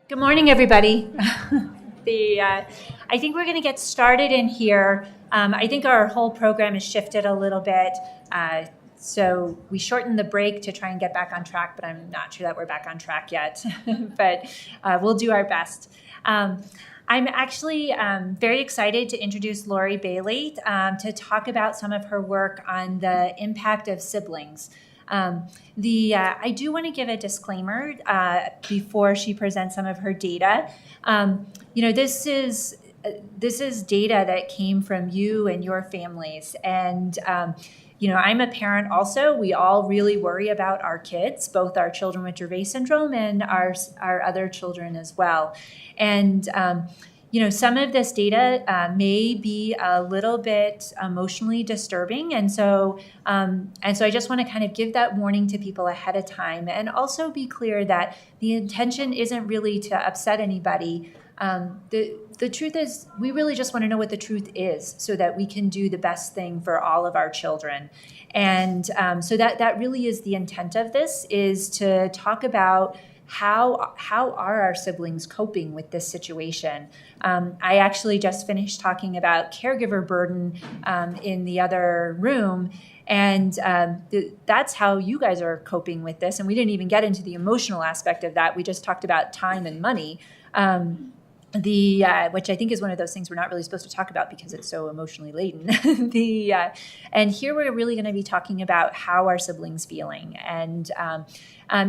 Good morning, everybody. I think we're going to get started in here. I think our whole program has shifted a little bit. So we shortened the break to try and get back on track, but I'm not sure that we're back on track yet. But we'll do our best. I'm actually very excited to introduce Laurie Bailey to talk about some of her work on the impact of siblings. I do want to give a disclaimer before she presents some of her data. This is data that came from you and your families, and I'm a parent also. We all really worry about our kids, both our children with Dravet syndrome and our other children as well, and some of this data may be a little bit emotionally disturbing. And so I just want to kind of give that warning to people ahead of time, and also be clear that the intention isn't really to upset anybody. The truth is, we really just want to know what the truth is so that we can do the best thing for all of our children. And so that really is the intent of this, is to talk about how are our siblings coping with this situation. I actually just finished talking about caregiver burden in the other room, and that's how you guys are coping with this. And we didn't even get into the emotional aspect of that. We just talked about time and money, which I think is one of those things we're not really supposed to talk about because it's so emotionally laden. And here we're really going to be talking about how our siblings feeling. And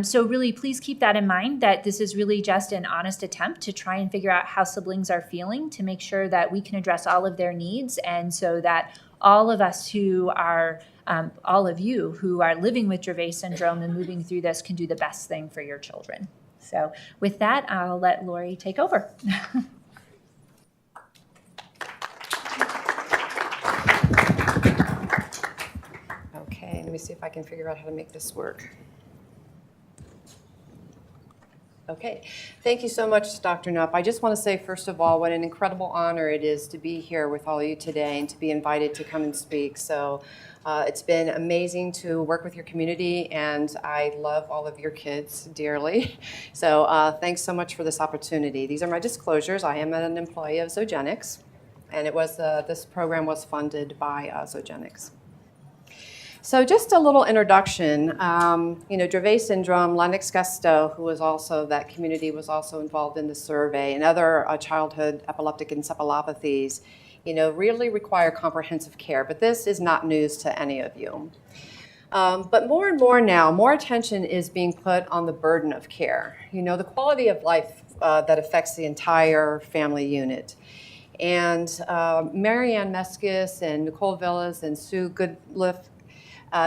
so really, please keep that in mind, that this is really just an honest attempt to try and figure out how siblings are feeling, to make sure that we can address all of their needs, and so that all of us who are, all of you who are living with Dravet syndrome and moving through this, can do the best thing for your children. So with that, I'll let Laurie take over. Okay, let me see if I can figure out how to make this work. Okay, thank you so much, Dr. Knupp. I just want to say, first of all, what an incredible honor it is to be here with all of you today and to be invited to come and speak. So it's been amazing to work with your community, and I love all of your kids dearly. So thanks so much for this opportunity. These are my disclosures. I am an employee of Zogenix, and it was this program was funded by Zogenix. So just a little introduction. Dravet syndrome, Lennox-Gastaut, who was also, that community was also involved in the survey, and other childhood epileptic encephalopathies, really require comprehensive care. But this is not news to any of you. But more and more now, more attention is being put on the burden of care. The quality of life that affects the entire family unit. And Marianne Meskis and Nicole Villas and Sue Goodliffe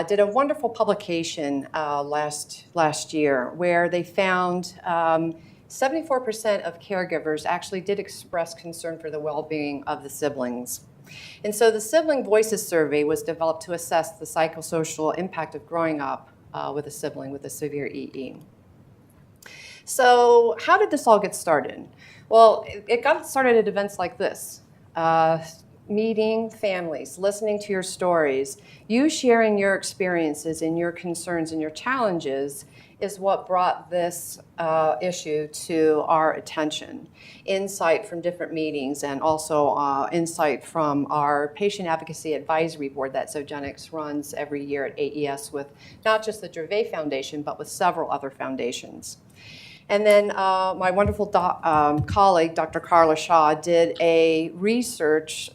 did a wonderful publication last year, where they found 74% of caregivers actually did express concern for the well-being of the siblings. And so the Sibling Voices Survey was developed to assess the psychosocial impact of growing up with a sibling with a severe EE. So how did this all get started? Well, it got started at events like this. Meeting families, listening to your stories, you sharing your experiences and your concerns and your challenges is what brought this issue to our attention. Insight from different meetings, and also insight from our Patient Advocacy Advisory Board that Zogenix runs every year at AES, with not just the Dravet Foundation, but with several other foundations. And then my wonderful colleague, Dr. Carla Shaw, did a research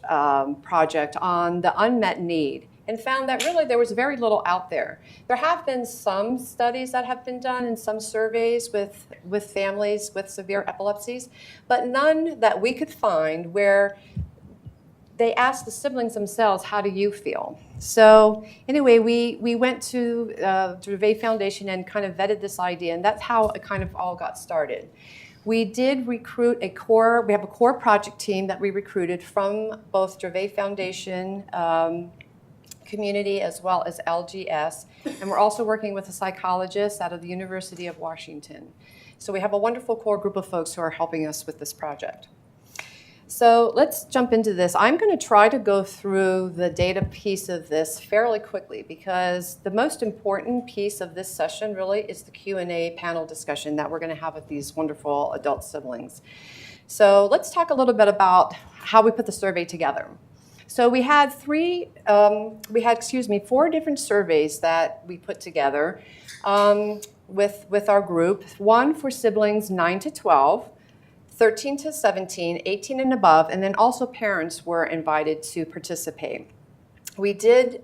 project on the unmet need, and found that really there was very little out there. There have been some studies that have been done and some surveys with families with severe epilepsies, but none that we could find where they asked the siblings themselves, how do you feel? So anyway, we went to the Dravet Foundation and kind of vetted this idea, and that's how it kind of all got started. We did recruit we have a core project team that we recruited from both Dravet Foundation community as well as LGS, and we're also working with a psychologist out of the University of Washington. So we have a wonderful core group of folks who are helping us with this project. So let's jump into this. I'm going to try to go through the data piece of this fairly quickly because the most important piece of this session really is the Q&A panel discussion that we're going to have with these wonderful adult siblings. So let's talk a little bit about how we put the survey together. So we had four different surveys that we put together with our group. One for siblings 9 to 12, 13 to 17, 18 and above, and then also parents were invited to participate. We did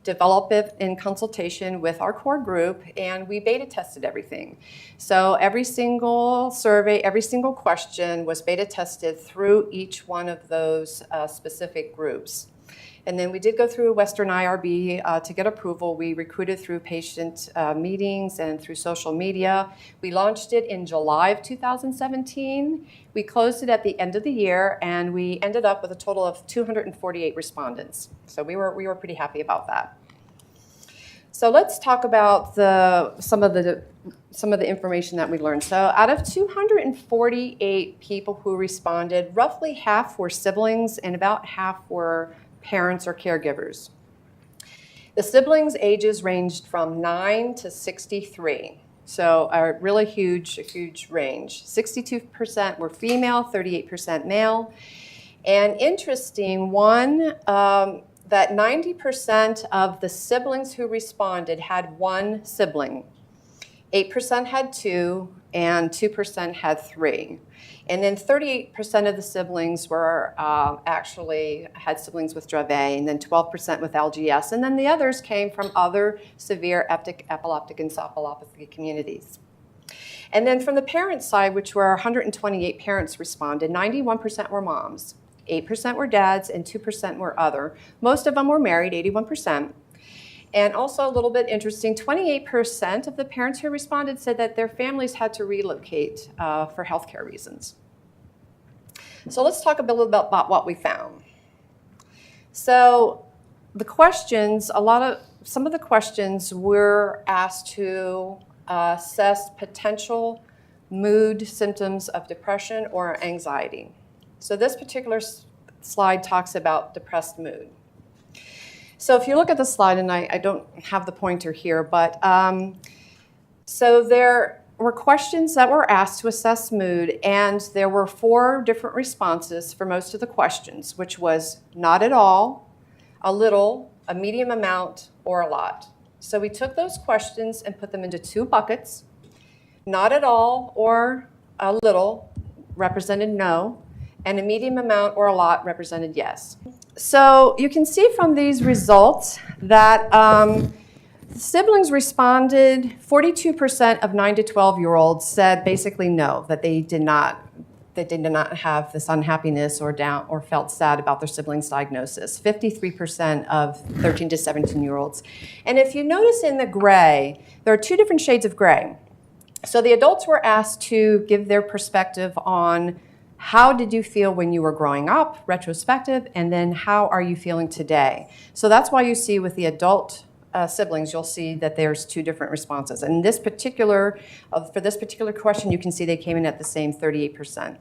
develop it in consultation with our core group, and we beta tested everything. So every single survey, every single question was beta tested through each one of those specific groups. And then we did go through Western IRB to get approval. We recruited through patient meetings and through social media. We launched it in July of 2017. We closed it at the end of the year, and we ended up with a total of 248 respondents. So we were pretty happy about that. So let's talk about some of the information that we learned. So out of 248 people who responded, roughly half were siblings and about half were parents or caregivers. The siblings' ages ranged from 9 to 63, so a really huge range. 62% were female, 38% male. And interesting, that 90% of the siblings who responded had one sibling. 8% had two, and 2% had three. And then 38% of the siblings were actually had siblings with Dravet, and then 12% with LGS, and then the others came from other severe epileptic encephalopathy communities. And then from the parent side, which were 128 parents responded, 91% were moms, 8% were dads, and 2% were other. Most of them were married, 81%. And also a little bit interesting, 28% of the parents who responded said that their families had to relocate for healthcare reasons. So let's talk a little bit about what we found. So the questions, some of the questions were asked to assess potential mood symptoms of depression or anxiety. So this particular slide talks about depressed mood. So if you look at the slide, and I don't have the pointer here, but so there were questions that were asked to assess mood, and there were 4 different responses for most of the questions, which was not at all, a little, a medium amount, or a lot. So we took those questions and put them into 2 buckets. Not at all or a little represented no, and a medium amount or a lot represented yes. So you can see from these results that siblings responded, 42% of 9 to 12-year-olds said basically no, that they did not have this unhappiness or doubt or felt sad about their sibling's diagnosis. 53% of 13 to 17-year-olds. And if you notice in the gray, there are 2 different shades of gray. So the adults were asked to give their perspective on how did you feel when you were growing up, retrospective, and then how are you feeling today? So that's why you see with the adult siblings, you'll see that there's 2 different responses. And this particular, for this particular question, you can see they came in at the same 38%.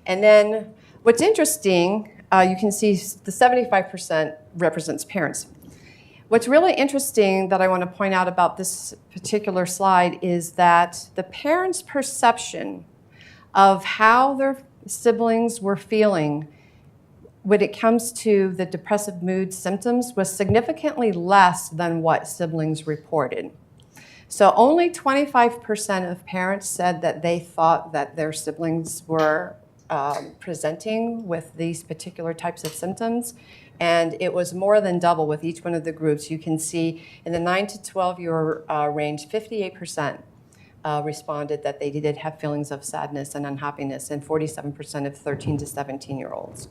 And then what's interesting, you can see the 75% represents parents. What's really interesting that I want to point out about this particular slide is that the parents' perception of how their siblings were feeling when it comes to the depressive mood symptoms was significantly less than what siblings reported. So only 25% of parents said that they thought that their siblings were presenting with these particular types of symptoms, and it was more than double with each one of the groups. You can see in the 9 to 12-year range, 58% responded that they did have feelings of sadness and unhappiness, and 47% of 13 to 17-year-olds.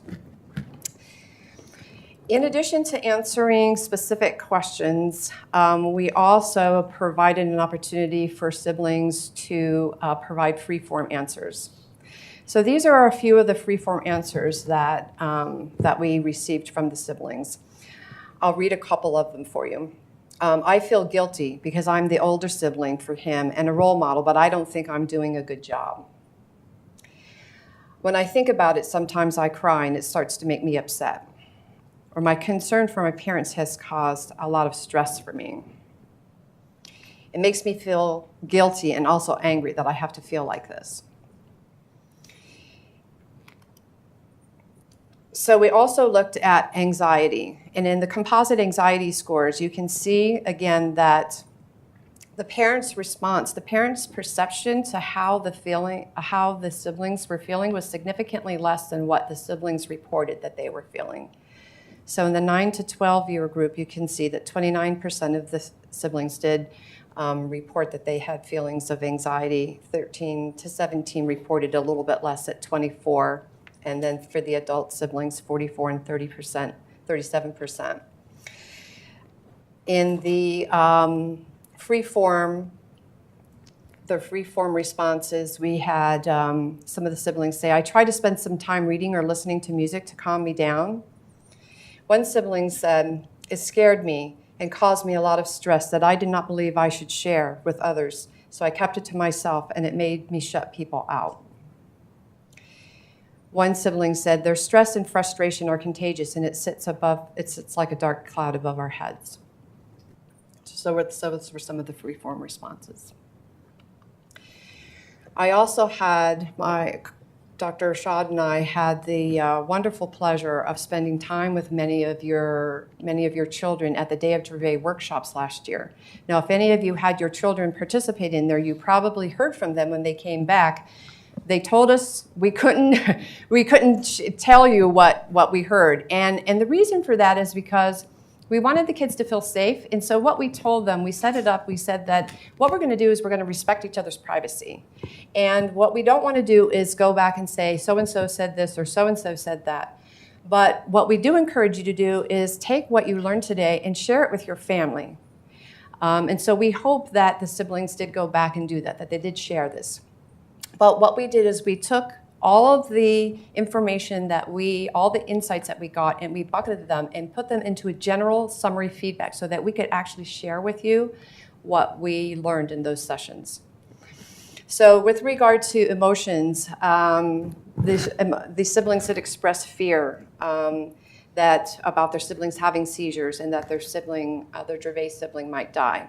In addition to answering specific questions, we also provided an opportunity for siblings to provide free-form answers. So these are a few of the free-form answers that we received from the siblings. I'll read a couple of them for you. I feel guilty because I'm the older sibling for him and a role model, but I don't think I'm doing a good job. When I think about it, sometimes I cry and it starts to make me upset. Or my concern for my parents has caused a lot of stress for me. It makes me feel guilty and also angry that I have to feel like this. So we also looked at anxiety. And in the composite anxiety scores, you can see again that the parents' response, the parents' perception to how the siblings were feeling was significantly less than what the siblings reported that they were feeling. So in the 9 to 12-year group, you can see that 29% of the siblings did report that they had feelings of anxiety. 13 to 17 reported a little bit less at 24. And then for the adult siblings, 44 and 37%. In the free-form responses, we had some of the siblings say, I try to spend some time reading or listening to music to calm me down. One sibling said, it scared me and caused me a lot of stress that I did not believe I should share with others, so I kept it to myself and it made me shut people out. One sibling said, their stress and frustration are contagious and it sits like a dark cloud above our heads. So those were some of the free-form responses. I also had Dr. Shad and I had the wonderful pleasure of spending time with many of your children at the Day of Dravet workshops last year. Now, if any of you had your children participate in there, you probably heard from them when they came back. They told us we couldn't tell you what we heard, and the reason for that is because we wanted the kids to feel safe, and so what we told them, we set it up, we said that what we're going to do is we're going to respect each other's privacy. And what we don't want to do is go back and say, so-and-so said this or so-and-so said that. But what we do encourage you to do is take what you learned today and share it with your family. And so we hope that the siblings did go back and do that they did share this. But what we did is we took all of the information all the insights that we got, and we bucketed them and put them into a general summary feedback so that we could actually share with you what we learned in those sessions. So with regard to emotions, the siblings had expressed fear about their siblings having seizures and that their Dravet sibling might die.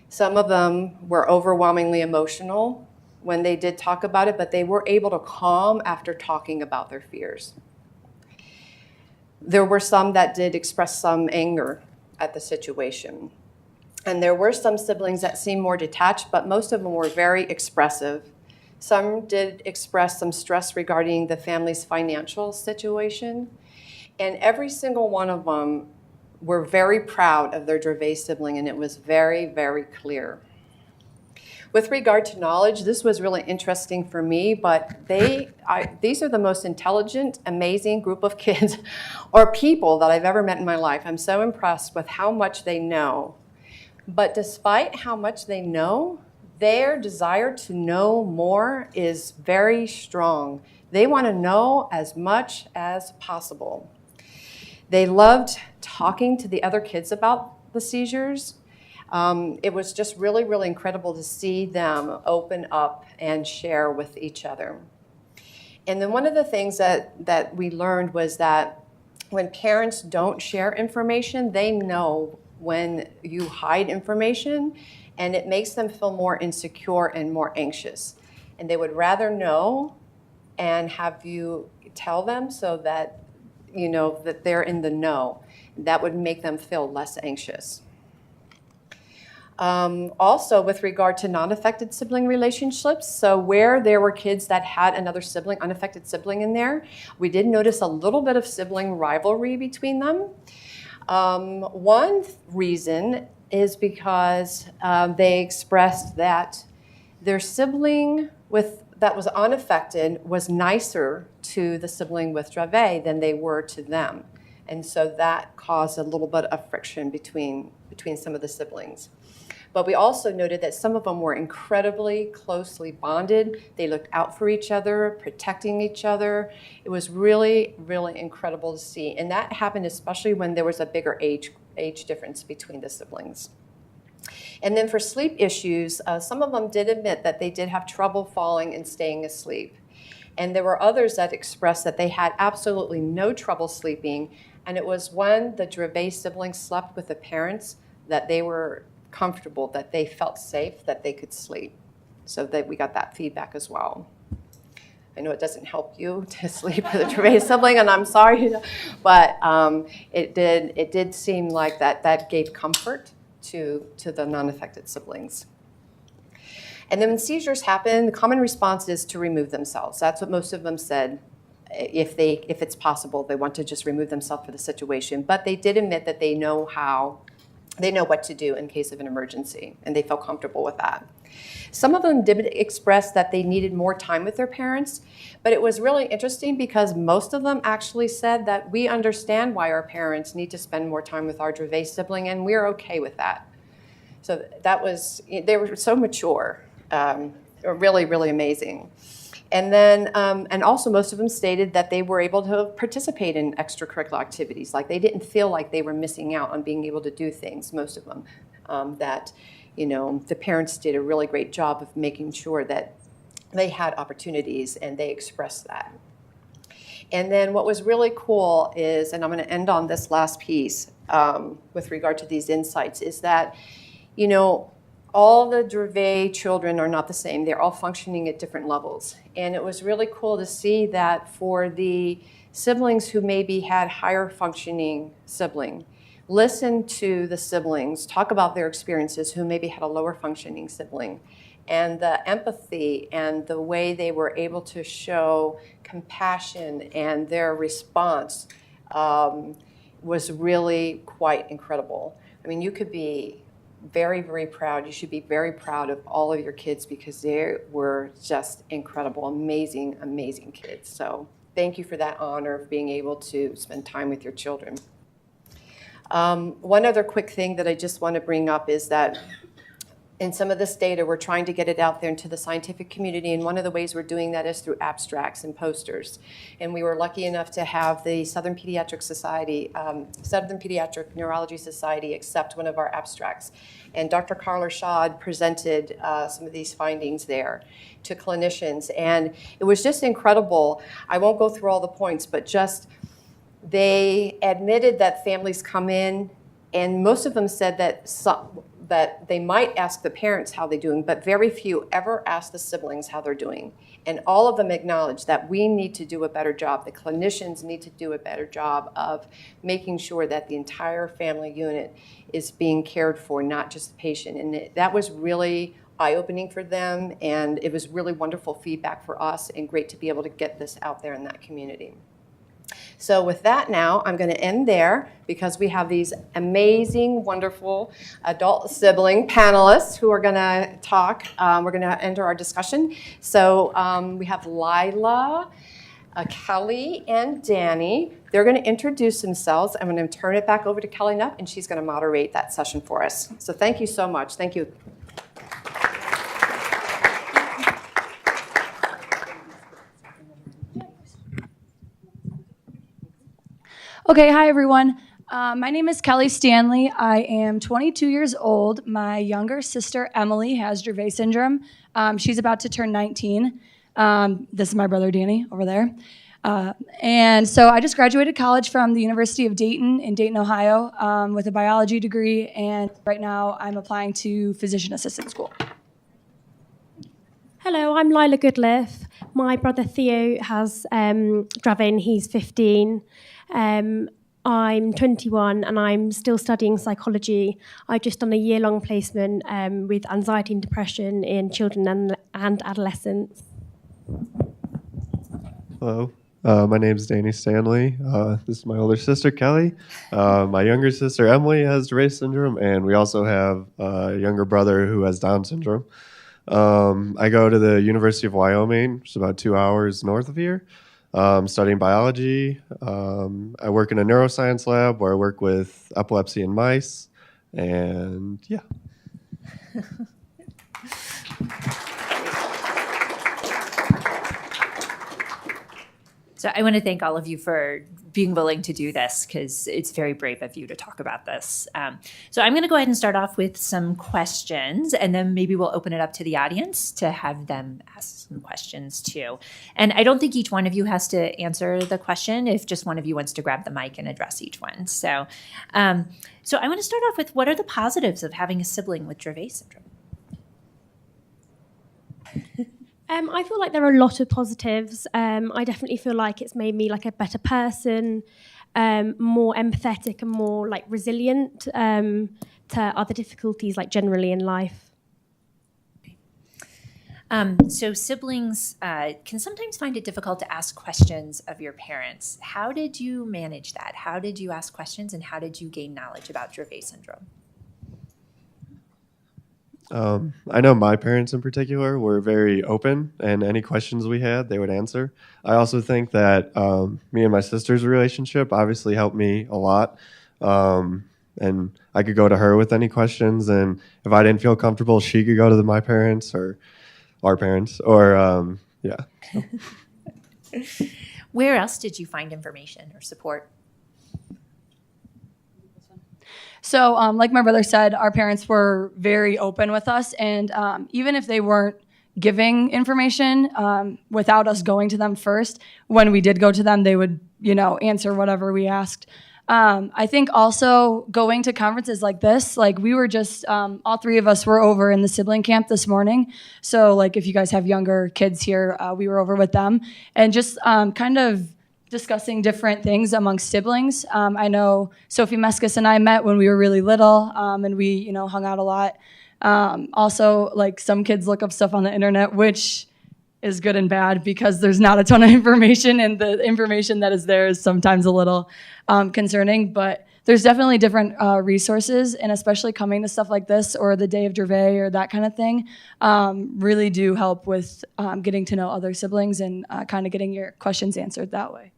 Some of them were overwhelmingly emotional when they did talk about it, but they were able to calm after talking about their fears. There were some that did express some anger at the situation. And there were some siblings that seemed more detached, but most of them were very expressive. Some did express some stress regarding the family's financial situation. And every single one of them were very proud of their Dravet sibling, and it was very, very clear. With regard to knowledge, this was really interesting for me, but these are the most intelligent, amazing group of kids or people that I've ever met in my life. I'm so impressed with how much they know. But despite how much they know, their desire to know more is very strong. They want to know as much as possible. They loved talking to the other kids about the seizures. It was just really, really incredible to see them open up and share with each other. And then one of the things that we learned was that when parents don't share information, they know when you hide information, and it makes them feel more insecure and more anxious. And they would rather know and have you tell them so that you know that they're in the know. That would make them feel less anxious. Also, with regard to non-affected sibling relationships, so where there were kids that had another sibling, unaffected sibling in there, we did notice a little bit of sibling rivalry between them. One reason is because they expressed that their sibling that was unaffected was nicer to the sibling with Dravet than they were to them. And so that caused a little bit of friction between some of the siblings. But we also noted that some of them were incredibly closely bonded. They looked out for each other, protecting each other. It was really, really incredible to see. And that happened especially when there was a bigger age difference between the siblings. And then for sleep issues, some of them did admit that they did have trouble falling and staying asleep. And there were others that expressed that they had absolutely no trouble sleeping. And it was when the Dravet siblings slept with the parents that they were comfortable, that they felt safe, that they could sleep. So that we got that feedback as well. I know it doesn't help you to sleep with a Dravet sibling, and I'm sorry, but it did seem like that gave comfort to the non-affected siblings. And then when seizures happen, the common response is to remove themselves. That's what most of them said. If it's possible, they want to just remove themselves for the situation. But they did admit that they know what to do in case of an emergency, and they felt comfortable with that. Some of them did express that they needed more time with their parents, but it was really interesting because most of them actually said that we understand why our parents need to spend more time with our Dravet sibling, and we're okay with that. So they were so mature, really, really amazing. And then, and also most of them stated that they were able to participate in extracurricular activities. Like they didn't feel like they were missing out on being able to do things, most of them, that the parents did a really great job of making sure that they had opportunities and they expressed that. And then what was really cool is, and I'm going to end on this last piece with regard to these insights, is that, all the Dravet children are not the same. They're all functioning at different levels. And it was really cool to see that for the siblings who maybe had higher functioning sibling, listen to the siblings, talk about their experiences who maybe had a lower functioning sibling, and the empathy and the way they were able to show compassion and their response was really quite incredible. I mean, you could be very, very proud. You should be very proud of all of your kids because they were just incredible, amazing, amazing kids. So thank you for that honor of being able to spend time with your children. One other quick thing that I just want to bring up is that in some of this data, we're trying to get it out there into the scientific community, and one of the ways we're doing that is through abstracts and posters. And we were lucky enough to have the Southern Pediatric Neurology Society accept one of our abstracts. And Dr. Carla Shad presented some of these findings there to clinicians. And it was just incredible. I won't go through all the points, but just they admitted that families come in, and most of them said that they might ask the parents how they're doing, but very few ever ask the siblings how they're doing. And all of them acknowledge that we need to do a better job. The clinicians need to do a better job of making sure that the entire family unit is being cared for, not just the patient. And that was really eye-opening for them, and it was really wonderful feedback for us and great to be able to get this out there in that community. So with that now, I'm going to end there because we have these amazing, wonderful adult sibling panelists who are going to talk. We're going to enter our discussion. So we have Lilah, Kelli, and Danny. They're going to introduce themselves. I'm going to turn it back over to Kelli Knupp, and she's going to moderate that session for us. So thank you so much. Thank you. Okay, hi everyone. My name is Kelli Stanley. I am 22 years old. My younger sister, Emily, has Dravet syndrome. She's about to turn 19. This is my brother, Danny, over there. And so I just graduated college from the University of Dayton in Dayton, Ohio, with a biology degree. And right now I'm applying to physician assistant school. Hello, I'm Lilah Goodliffe. My brother Theo has Dravet. He's 15. I'm 21 and I'm still studying psychology. I've just done a year-long placement with anxiety and depression in children and adolescents. Hello, my name is Danny Stanley. This is my older sister, Kelli. My younger sister, Emily, has Dravet syndrome, and we also have a younger brother who has Down syndrome. I go to the University of Wyoming, which is about 2 hours north of here, studying biology. I work in a neuroscience lab where I work with epilepsy in mice, and yeah. So I want to thank all of you for being willing to do this, because it's very brave of you to talk about this. So I'm going to go ahead and start off with some questions, and then maybe we'll open it up to the audience to have them ask some questions too. And I don't think each one of you has to answer the question if just one of you wants to grab the mic and address each one. So, so I want to start off with, what are the positives of having a sibling with Dravet syndrome? I feel like there are a lot of positives. I definitely feel like it's made me like a better person, more empathetic and more like resilient to other difficulties like generally in life. So siblings can sometimes find it difficult to ask questions of your parents. How did you manage that? How did you ask questions, and how did you gain knowledge about Dravet syndrome? I know my parents in particular were very open, and any questions we had, they would answer. I also think that me and my sister's relationship obviously helped me a lot. And I could go to her with any questions, and if I didn't feel comfortable, she could go to my parents or our parents, or yeah. So. Where else did you find information or support? So, like my brother said, our parents were very open with us, and even if they weren't giving information without us going to them first, when we did go to them, they would, answer whatever we asked. I think also going to conferences like this, like we were just, all three of us were over in the sibling camp this morning. So, like if you guys have younger kids here, we were over with them, and just kind of discussing different things amongst siblings. I know Sophie Meskis and I met when we were really little, and we, hung out a lot. Also, like some kids look up stuff on the internet, which is good and bad because there's not a ton of information, and the information that is there is sometimes a little concerning. But there's definitely different resources, and especially coming to stuff like this or the Day of Dravet or that kind of thing really do help with getting to know other siblings and kind of getting your questions answered that way.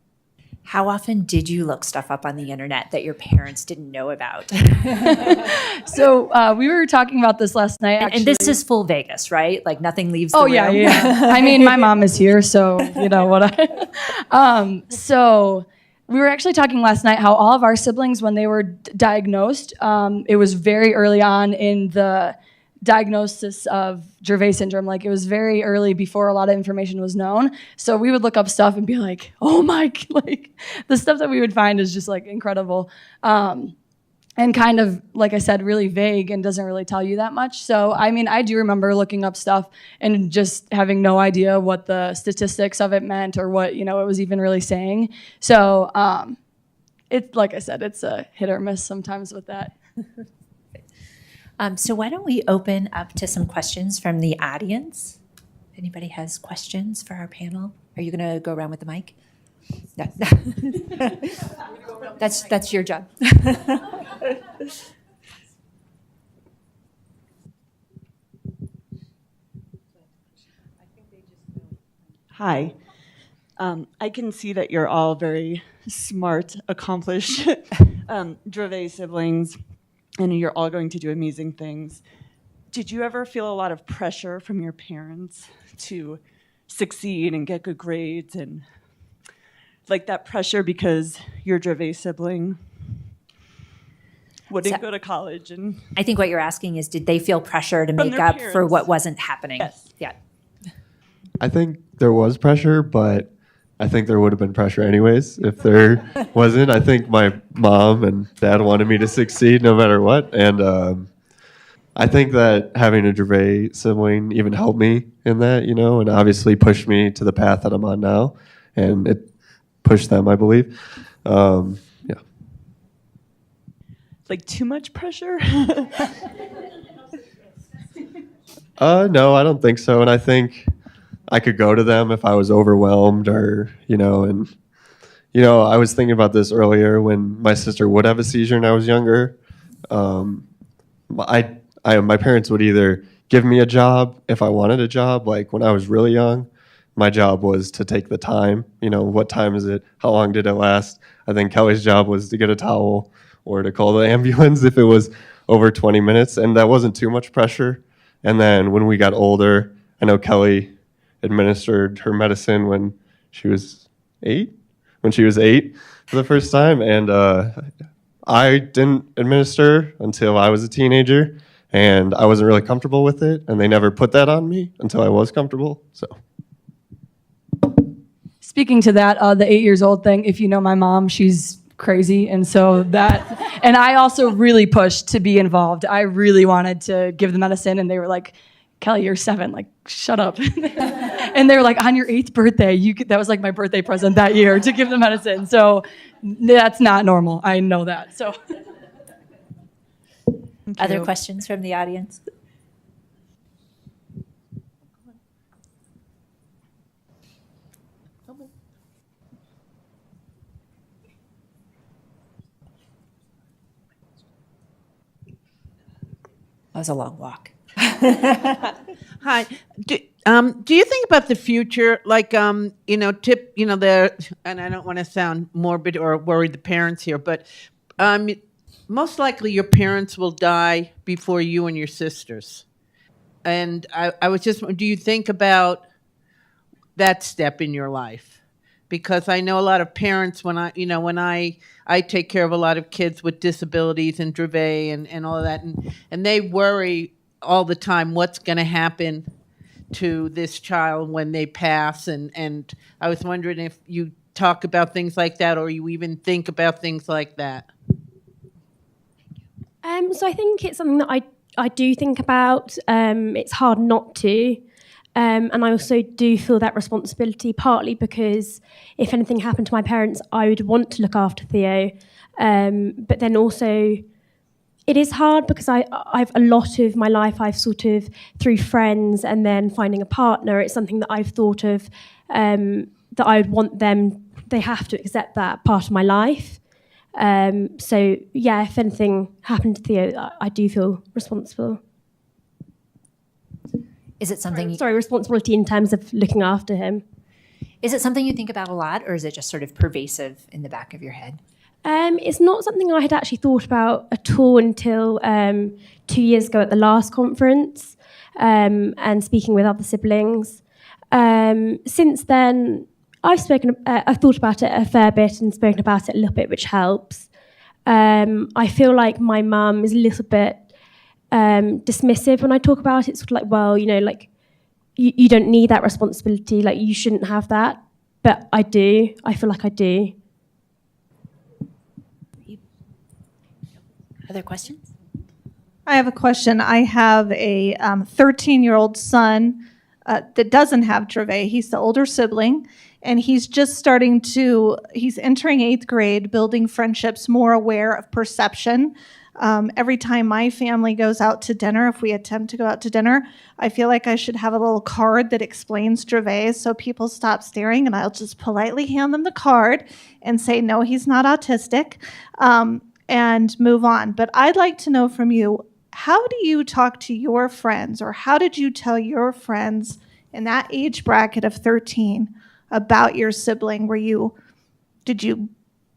How often did you look stuff up on the internet that your parents didn't know about? So we were talking about this last night, actually. And this is full Vegas, right? Like nothing leaves the room. Yeah. I mean, my mom is here, so you know what so we were actually talking last night how all of our siblings, when they were diagnosed, it was very early on in the diagnosis of Dravet syndrome. Like it was very early before a lot of information was known. So we would look up stuff and be like, oh my, like the stuff that we would find is just like incredible. And kind of, like I said, really vague and doesn't really tell you that much. So, I mean, I do remember looking up stuff and just having no idea what the statistics of it meant or what, it was even really saying. So it's, like I said, it's a hit or miss sometimes with that. So why don't we open up to some questions from the audience? If anybody has questions for our panel, are you going to go around with the mic? No. That's your job. Hi. I can see that you're all very smart, accomplished Dravet siblings, and you're all going to do amazing things. Did you ever feel a lot of pressure from your parents to succeed and get good grades, and like that pressure because your Dravet sibling wouldn't go to college? And I think what you're asking is, did they feel pressure to From make their up for parents. what wasn't happening? Yes. Yeah. I think there was pressure, but I think there would have been pressure anyways if there wasn't. I think my mom and dad wanted me to succeed no matter what. And I think that having a Dravet sibling even helped me in that, and obviously pushed me to the path that I'm on now. And it pushed them, I believe. Yeah. like too much pressure? No, I don't think so. And I think I could go to them if I was overwhelmed or, I was thinking about this earlier when my sister would have a seizure and I was younger. My parents would either give me a job if I wanted a job. Like when I was really young, my job was to take the time. What time is it? How long did it last? I think Kelly's job was to get a towel or to call the ambulance if it was over 20 minutes. And that wasn't too much pressure. And then when we got older, I know Kelly administered her medicine when she was 8 when she was 8 for the first time, and I didn't administer until I was a teenager, and I wasn't really comfortable with it, and they never put that on me until I was comfortable. So, speaking to that, the 8 years old thing, if you know my mom, she's crazy, and so that, and I also really pushed to be involved. I really wanted to give the medicine, and they were like, Kelli, you're 7, like, shut up. And they were like, on your 8th birthday, that was like my birthday present that year, to give the medicine. So that's not normal. I know that. So, Other questions from the audience? That was a long walk. Hi. Do you think about the future, like there? And I don't want to sound morbid or worry the parents here, but most likely your parents will die before you and your sisters. And I was just, do you think about that step in your life? Because I know a lot of parents, when I take care of a lot of kids with disabilities and Dravet and all of that, and they worry all the time what's going to happen to this child when they pass. And I was wondering if you talk about things like that, or you even think about things like that. So I think it's something that I do think about. It's hard not to. And I also do feel that responsibility, partly because if anything happened to my parents, I would want to look after Theo. But then also, it is hard because I've a lot of my life, I've sort of, through friends and then finding a partner, it's something that I've thought of, that I would want them, they have to accept that part of my life. So, yeah, if anything happened to Theo, I do feel responsible. Is it something? Responsibility in terms of looking after him. Is it something you think about a lot, or is it just sort of pervasive in the back of your head? It's not something I had actually thought about at all until 2 years ago at the last conference, and speaking with other siblings. Since then, I've thought about it a fair bit and spoken about it a little bit, which helps. I feel like my mum is a little bit dismissive when I talk about it. Sort of like, well, like you don't need that responsibility. Like you shouldn't have that, but I do. I feel like I do. Other questions? I have a question. I have a 13-year-old son that doesn't have Dravet. He's the older sibling, and he's just he's entering 8th grade, building friendships, more aware of perception. Every time my family goes out to dinner, if we attempt to go out to dinner, I feel like I should have a little card that explains Dravet so people stop staring, and I'll just politely hand them the card and say, no, he's not autistic, and move on. But I'd like to know from you, how do you talk to your friends, or how did you tell your friends in that age bracket of 13 about your sibling? Did you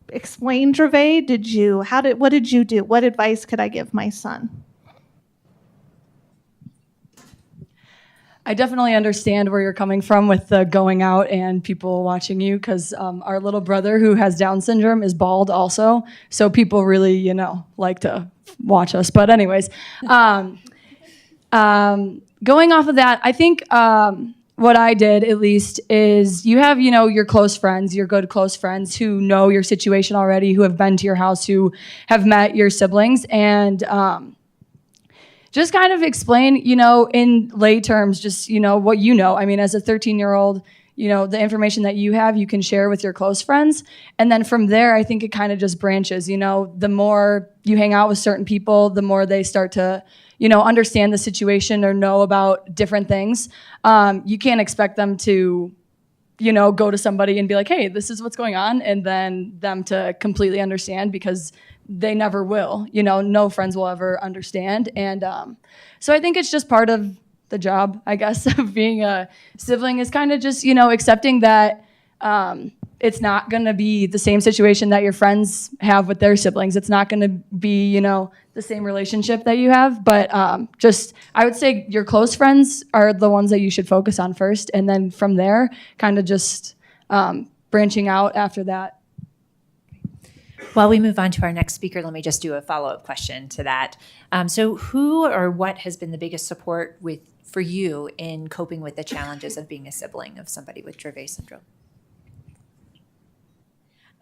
explain Dravet? What did you do? What advice could I give my son? I definitely understand where you're coming from with the going out and people watching you, because our little brother who has Down syndrome is bald also, so people really, like to watch us. But anyways, going off of that, I think what I did, at least, is you have, your close friends, your good close friends who know your situation already, who have been to your house, who have met your siblings, and just kind of explain, in lay terms, just, what you know. I mean, as a 13-year-old, the information that you have, you can share with your close friends. And then from there, I think it kind of just branches. The more you hang out with certain people, the more they start to, understand the situation or know about different things. You can't expect them to, go to somebody and be like, hey, this is what's going on, and then them to completely understand, because they never will. No friends will ever understand. And so I think it's just part of the job, I guess, of being a sibling, is kind of just, accepting that it's not going to be the same situation that your friends have with their siblings. It's not going to be, the same relationship that you have. But just, I would say your close friends are the ones that you should focus on first. And then from there, kind of just branching out after that. While we move on to our next speaker, let me just do a follow-up question to that. So who or what has been the biggest support for you in coping with the challenges of being a sibling of somebody with Dravet syndrome?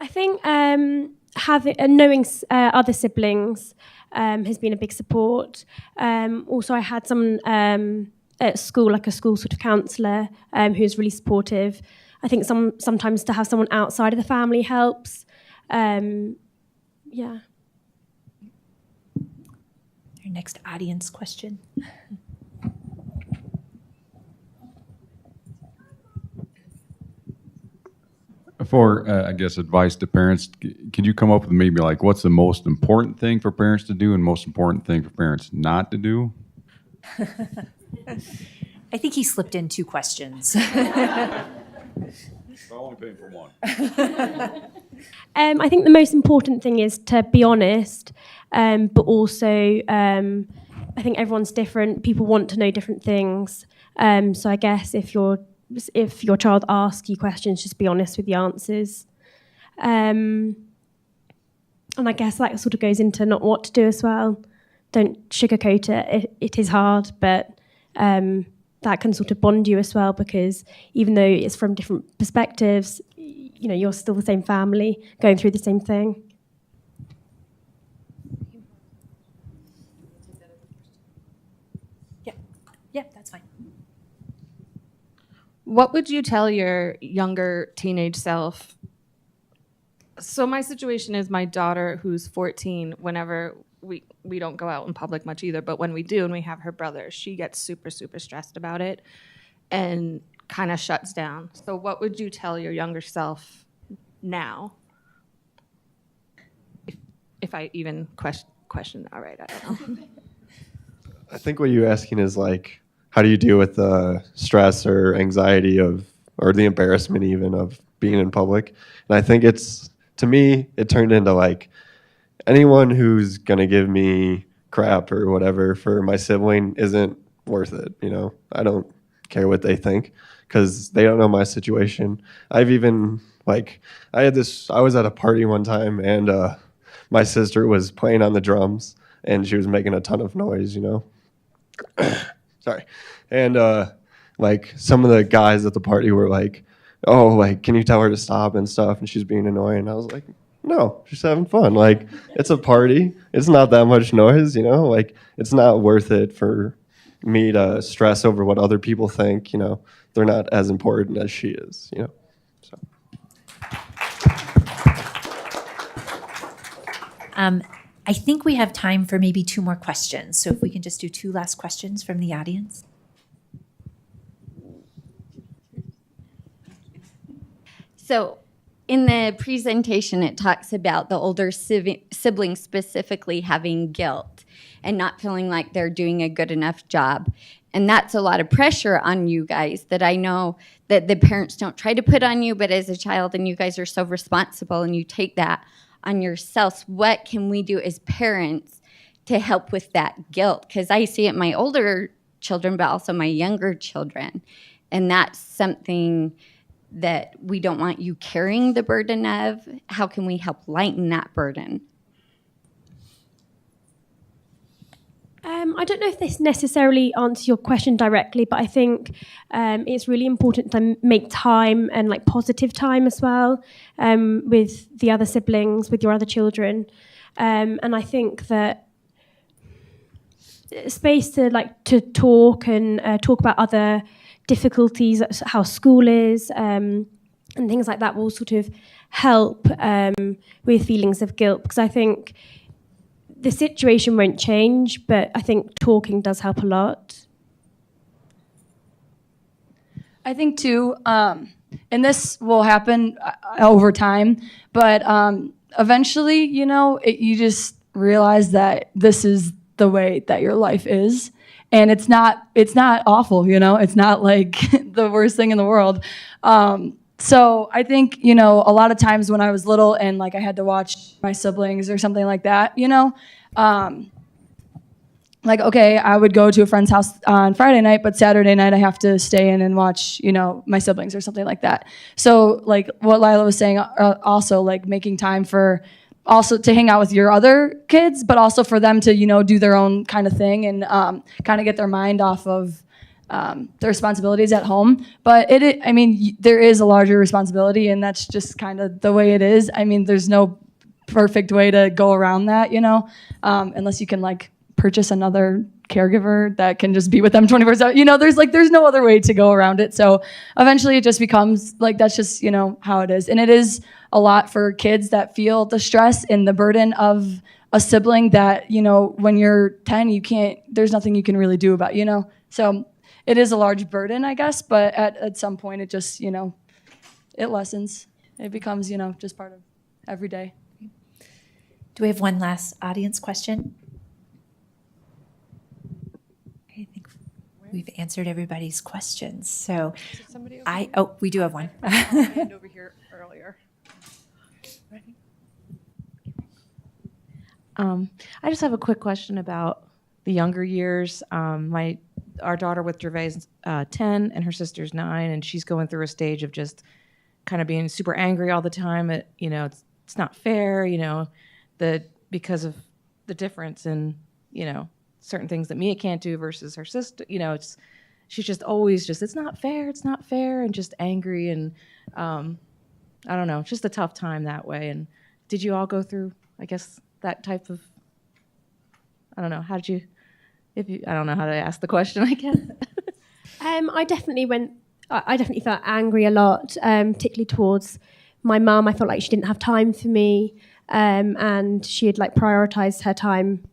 I think knowing other siblings has been a big support. Also, I had someone at school, like a school sort of counsellor, who's really supportive. I think sometimes to have someone outside of the family helps. Yeah. Our next audience question. For, I guess, advice to parents, can you come up with maybe like what's the most important thing for parents to do and most important thing for parents not to do? I think he slipped in 2 questions. I'm only paying for one. I think the most important thing is to be honest, but also I think everyone's different. People want to know different things. So I guess if your child asks you questions, just be honest with the answers. And I guess that sort of goes into not what to do as well. Don't sugarcoat it. It is hard, but that can sort of bond you as well, because even though it's from different perspectives, you know, you're still the same family going through the same thing. Yeah, that's fine. What would you tell your younger teenage self? So my situation is my daughter, who's 14, whenever we don't go out in public much either, but when we do and we have her brother, she gets super, super stressed about it and kind of shuts down. So what would you tell your younger self now? If I even question, all right, I don't know. I think what you're asking is like, how do you deal with the stress or anxiety or the embarrassment even of being in public? And I think to me, it turned into like, anyone who's going to give me crap or whatever for my sibling isn't worth it, you know? I don't care what they think because they don't know my situation. I've even, like, I was at a party one time and my sister was playing on the drums and she was making a ton of noise, you know? Sorry. And, like, some of the guys at the party were like, oh, like, can you tell her to stop and stuff? And she's being annoying. And I was like, no, she's having fun. Like, it's a party. It's not that much noise, you know? Like, it's not worth it for me to stress over what other people think, you know? They're not as important as she is, you know? So. I think we have time for maybe 2 more questions. So if we can just do 2 last questions from the audience. So in the presentation, it talks about the older sibling specifically having guilt and not feeling like they're doing a good enough job. And that's a lot of pressure on you guys that I know that the parents don't try to put on you, but as a child, and you guys are so responsible and you take that on yourselves, what can we do as parents to help with that guilt? Because I see it in my older children, but also my younger children. And that's something that we don't want you carrying the burden of. How can we help lighten that burden? I don't know if this necessarily answers your question directly, but I think it's really important to make time and like positive time as well with the other siblings, with your other children. And I think that space to talk and talk about other difficulties, how school is, and things like that will sort of help with feelings of guilt, because I think the situation won't change, but I think talking does help a lot. I think too, and this will happen over time, but eventually, you know, you just realize that this is the way that your life is. And it's not awful, you know, it's not like the worst thing in the world. So I think, you know, a lot of times when I was little and like I had to watch my siblings or something like that, you know, like, okay, I would go to a friend's house on Friday night, but Saturday night I have to stay in and watch, my siblings or something like that. So like what Lilah was saying, also like making time for also to hang out with your other kids, but also for them to, do their own kind of thing and kind of get their mind off of the responsibilities at home. But there is a larger responsibility, and that's just kind of the way it is. I mean, there's no perfect way to go around that, unless you can like purchase another caregiver that can just be with them 24/7. There's no other way to go around it. So eventually it just becomes like, that's just, how it is. And it is a lot for kids that feel the stress and the burden of a sibling that, when you're 10, there's nothing you can really do about, So it is a large burden, I guess, but at some point it just, it lessens. It becomes, just part of every day. Do we have one last audience question? I think we've answered everybody's questions. So we do have one. Hand over here earlier. I just have a quick question about the younger years. Our daughter with Dravet is 10 and her sister's 9, and she's going through a stage of just kind of being super angry all the time. It's not fair, because of the difference in, certain things that Mia can't do versus her sister. She's just always it's not fair, and just angry, and I don't know, it's just a tough time that way. And did you all go through, I guess, that type of, I don't know, I don't know how to ask the question, I guess. I definitely felt angry a lot, particularly towards my mum. I felt like she didn't have time for me, and she had like prioritized her time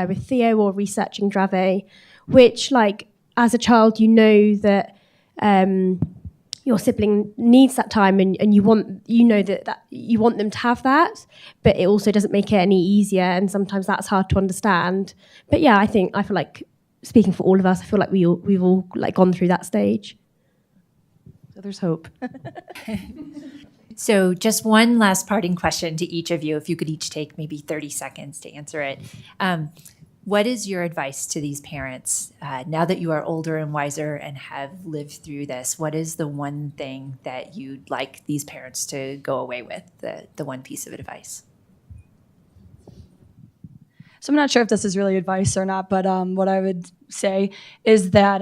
with Theo or researching Dravet, which like as a child that your sibling needs that time, and you want that you want them to have that, but it also doesn't make it any easier, and sometimes that's hard to understand. But yeah, I feel like, speaking for all of us, I feel like we've all like gone through that stage. So there's hope. So just one last parting question to each of you, if you could each take maybe 30 seconds to answer it. What is your advice to these parents now that you are older and wiser and have lived through this? What is the one thing that you'd like these parents to go away with, the one piece of advice? So I'm not sure if this is really advice or not, but what I would say is that,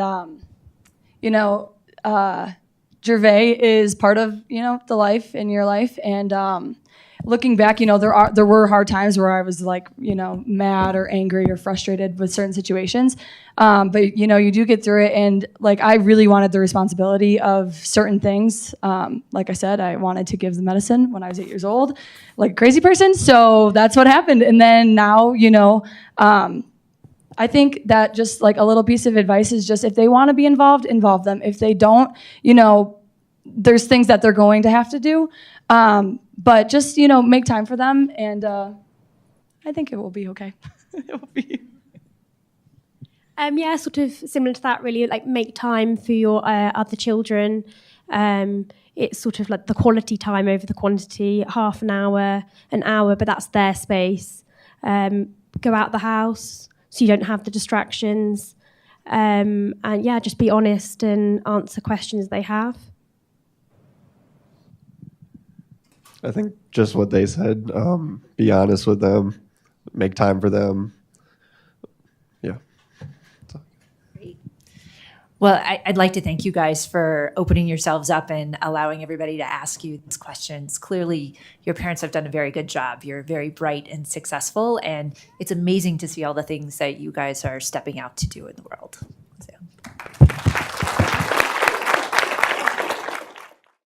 Dravet is part of, the life in your life. And looking back, there were hard times where I was like, mad or angry or frustrated with certain situations. But, you do get through it. And like, I really wanted the responsibility of certain things. Like I said, I wanted to give the medicine when I was 8 years old, like a crazy person. So that's what happened. And then now, I think that just like a little piece of advice is just, if they want to be involved, involve them. If they don't, there's things that they're going to have to do. But just, make time for them. And I think it will be okay. It will be. Yeah, sort of similar to that, really, like make time for your other children. It's sort of like the quality time over the quantity, half an hour, but that's their space. Go out the house so you don't have the distractions. And yeah, just be honest and answer questions they have. I think just what they said, be honest with them, make time for them. Yeah. Great. Well, I'd like to thank you guys for opening yourselves up and allowing everybody to ask you these questions. Clearly, your parents have done a very good job. You're very bright and successful, and it's amazing to see all the things that you guys are stepping out to do in the world. So.